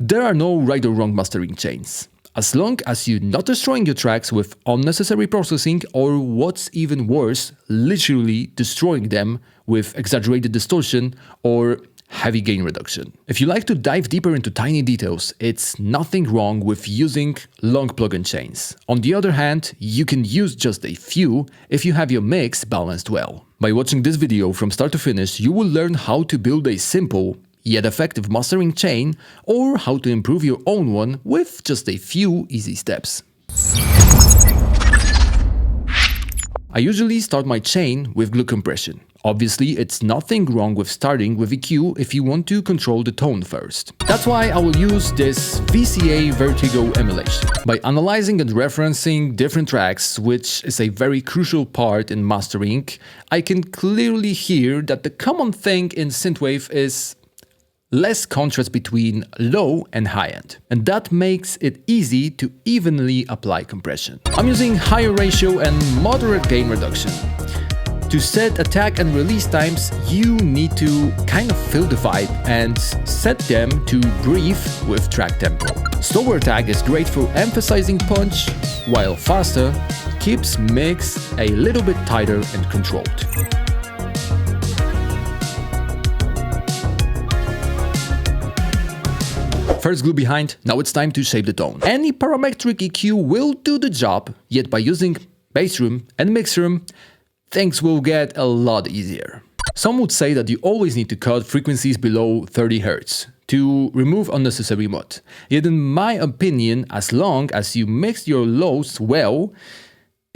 There are no right or wrong mastering chains. As long as you're not destroying your tracks with unnecessary processing or what's even worse, literally destroying them with exaggerated distortion or heavy gain reduction. If you like to dive deeper into tiny details, it's nothing wrong with using long plug-in chains. On the other hand, you can use just a few if you have your mix balanced well. By watching this video from start to finish, you will learn how to build a simple yet effective mastering chain or how to improve your own one with just a few easy steps. I usually start my chain with glue compression. Obviously, it's nothing wrong with starting with EQ if you want to control the tone first. That's why I will use this VCA Vertigo emulation. By analyzing and referencing different tracks, which is a very crucial part in mastering, I can clearly hear that the common thing in synthwave is less contrast between low and high end, and that makes it easy to evenly apply compression. I'm using higher ratio and moderate gain reduction. To set attack and release times, you need to kind of feel the vibe and set them to breathe with track tempo. Slower attack is great for emphasizing punch, while faster keeps mix a little bit tighter and controlled. First glue behind, now it's time to shape the tone. Any parametric EQ will do the job, yet by using bass room and mix room, things will get a lot easier. Some would say that you always need to cut frequencies below 30 Hz to remove unnecessary mud. Yet in my opinion, as long as you mix your lows well,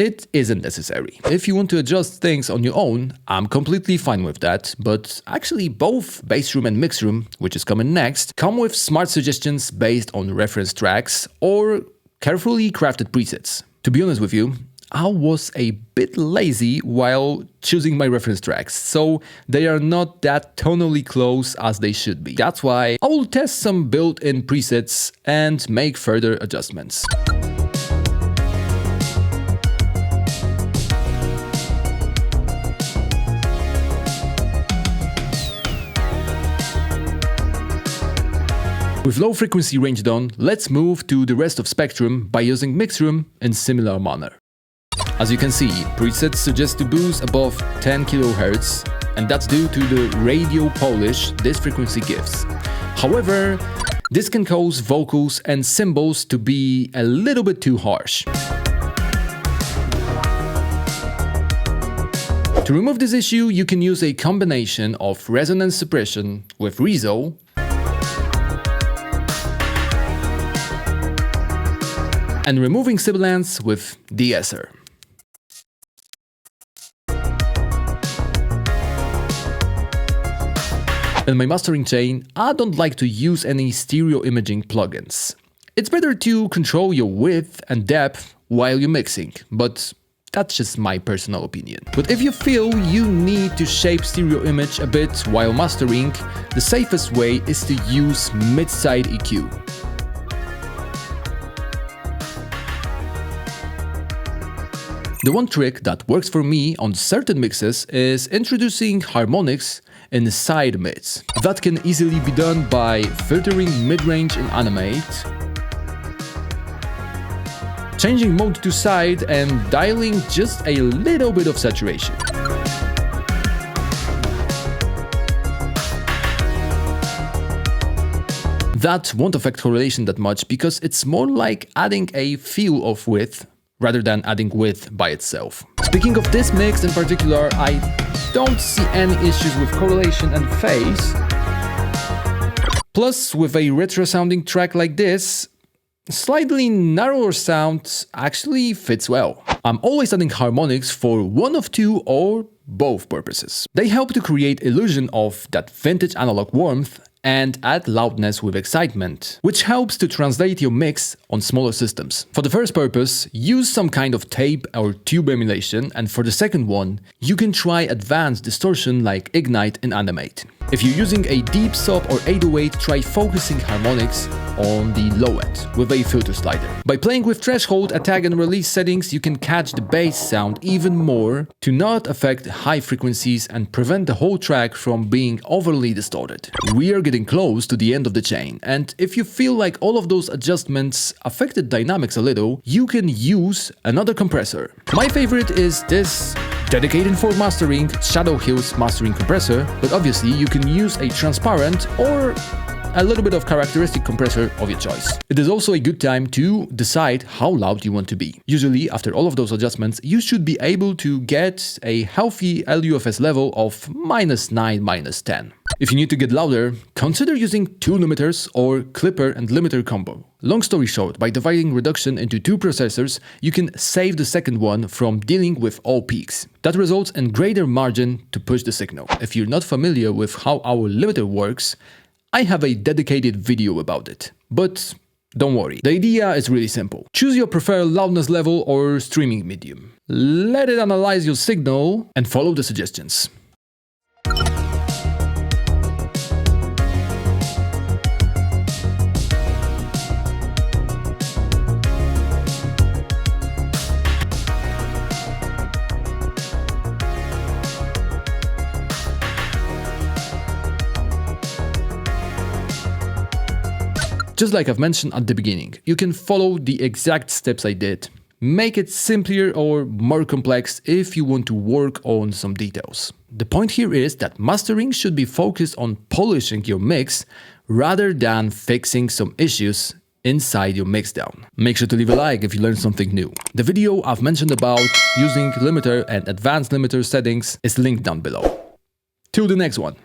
it isn't necessary. If you want to adjust things on your own, I'm completely fine with that, but actually both bass room and mix room, which is coming next, come with smart suggestions based on reference tracks or carefully crafted presets. To be honest with you, I was a bit lazy while choosing my reference tracks, so they are not that tonally close as they should be. That's why I will test some built-in presets and make further adjustments. With low frequency range done, let's move to the rest of spectrum by using mix room in similar manner. As you can see, presets suggest to boost above 10 kHz, and that's due to the radio polish this frequency gives. However, this can cause vocals and cymbals to be a little bit too harsh. To remove this issue, you can use a combination of resonance suppression with reso and removing sibilance with de-esser. In my mastering chain, I don't like to use any stereo imaging plugins. It's better to control your width and depth while you're mixing, but that's just my personal opinion. But if you feel you need to shape stereo image a bit while mastering, the safest way is to use mid-side EQ. The one trick that works for me on certain mixes is introducing harmonics in the side mids. That can easily be done by filtering mid-range in Animate, changing mode to side and dialing just a little bit of saturation. That won't affect correlation that much because it's more like adding a feel of width rather than adding width by itself. Speaking of this mix in particular, I don't see any issues with correlation and phase. Plus, with a retro sounding track like this, slightly narrower sound actually fits well. I'm always adding harmonics for one of two or both purposes. They help to create illusion of that vintage analog warmth and add loudness with excitement, which helps to translate your mix on smaller systems. For the first purpose, use some kind of tape or tube emulation, and for the second one, you can try advanced distortion like Ignite in Animate. If you're using a deep sub or 808, try focusing harmonics on the low end with a filter slider. By playing with threshold, attack and release settings, you can catch the bass sound even more to not affect high frequencies and prevent the whole track from being overly distorted. We are getting close to the end of the chain, and if you feel like all of those adjustments affected dynamics a little, you can use another compressor. My favorite is this dedicated for mastering Shadow Hills mastering compressor, but obviously you can use a transparent or a little bit of characteristic compressor of your choice. It is also a good time to decide how loud you want to be. Usually, after all of those adjustments, you should be able to get a healthy LUFS level of -9, -10. If you need to get louder, consider using 2 limiters or clipper and limiter combo. Long story short, by dividing reduction into 2 processors, you can save the second one from dealing with all peaks. That results in greater margin to push the signal. If you're not familiar with how our limiter works, I have a dedicated video about it. But don't worry, the idea is really simple. Choose your preferred loudness level or streaming medium. Let it analyze your signal and follow the suggestions. Just like I've mentioned at the beginning, you can follow the exact steps I did. Make it simpler or more complex if you want to work on some details. The point here is that mastering should be focused on polishing your mix rather than fixing some issues inside your mixdown. Make sure to leave a like if you learned something new. The video I've mentioned about using limiter and advanced limiter settings is linked down below. Till the next one.